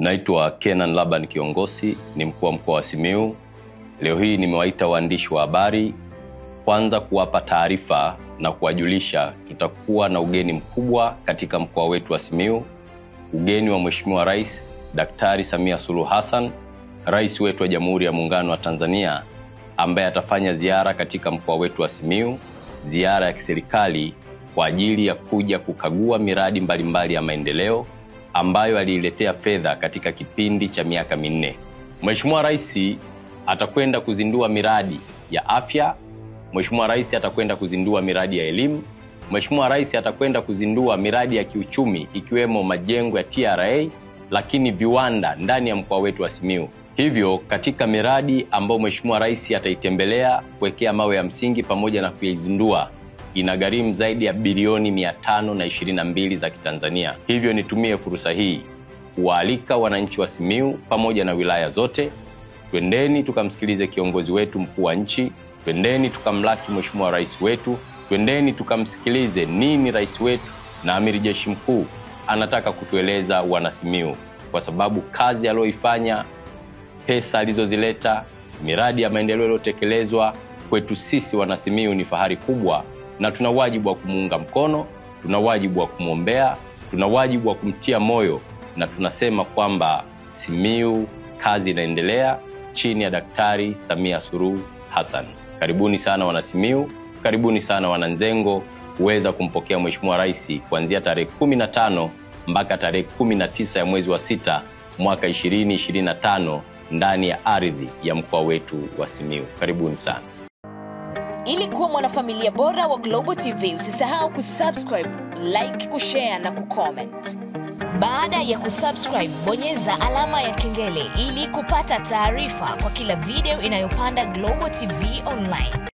Naitwa Kenan Laban Kiongosi, ni mkuu wa mkoa wa Simiyu. Leo hii nimewaita waandishi wa habari kwanza kuwapa taarifa na kuwajulisha tutakuwa na ugeni mkubwa katika mkoa wetu wa Simiyu. Ugeni wa Mheshimiwa Rais Daktari Samia Suluhu Hassan, Rais wetu wa Jamhuri ya Muungano wa Tanzania, ambaye atafanya ziara katika mkoa wetu wa Simiyu, ziara ya kiserikali kwa ajili ya kuja kukagua miradi mbalimbali ya maendeleo ambayo aliiletea fedha katika kipindi cha miaka 4. Mheshimiwa Rais atakwenda kuzindua miradi ya afya, Mheshimiwa Rais atakwenda kuzindua miradi ya elimu, Mheshimiwa Rais atakwenda kuzindua miradi ya kiuchumi ikiwemo majengo ya TRA, lakini viwanda ndani ya mkoa wetu wa Simiyu. Hivyo katika miradi ambayo Mheshimiwa Rais ataitembelea kuwekea mawe ya msingi pamoja na kuizindua, inagharimu zaidi ya bilioni 522 za Kitanzania. Hivyo nitumie fursa hii kuwaalika wananchi wa Simiyu pamoja na wilaya zote, twendeni tukamsikilize kiongozi wetu mkuu wa nchi, twendeni tukamlaki Mheshimiwa Rais wetu, twendeni tukamsikilize nini rais wetu na Amiri Jeshi Mkuu anataka kutueleza wana Simiyu, kwa sababu kazi aliyoifanya, pesa alizozileta, miradi ya maendeleo iliyotekelezwa kwetu sisi wana Simiyu ni fahari kubwa, na tuna wajibu wa kumuunga mkono, tuna wajibu wa kumwombea, tuna wajibu wa kumtia moyo, na tunasema kwamba Simiyu kazi inaendelea chini ya Daktari Samia Suluhu Hassan. Karibuni sana wana Simiyu, karibuni sana wana Nzengo kuweza kumpokea Mheshimiwa Rais kuanzia tarehe 15 mpaka tarehe 19 ya mwezi wa 6 mwaka 2025 ndani ya ardhi ya mkoa wetu wa Simiyu. Karibuni sana. Ili kuwa mwanafamilia bora wa Global TV, usisahau kusubscribe, like, kushare na kucomment. Baada ya kusubscribe, bonyeza alama ya kengele ili kupata taarifa kwa kila video inayopanda Global TV Online.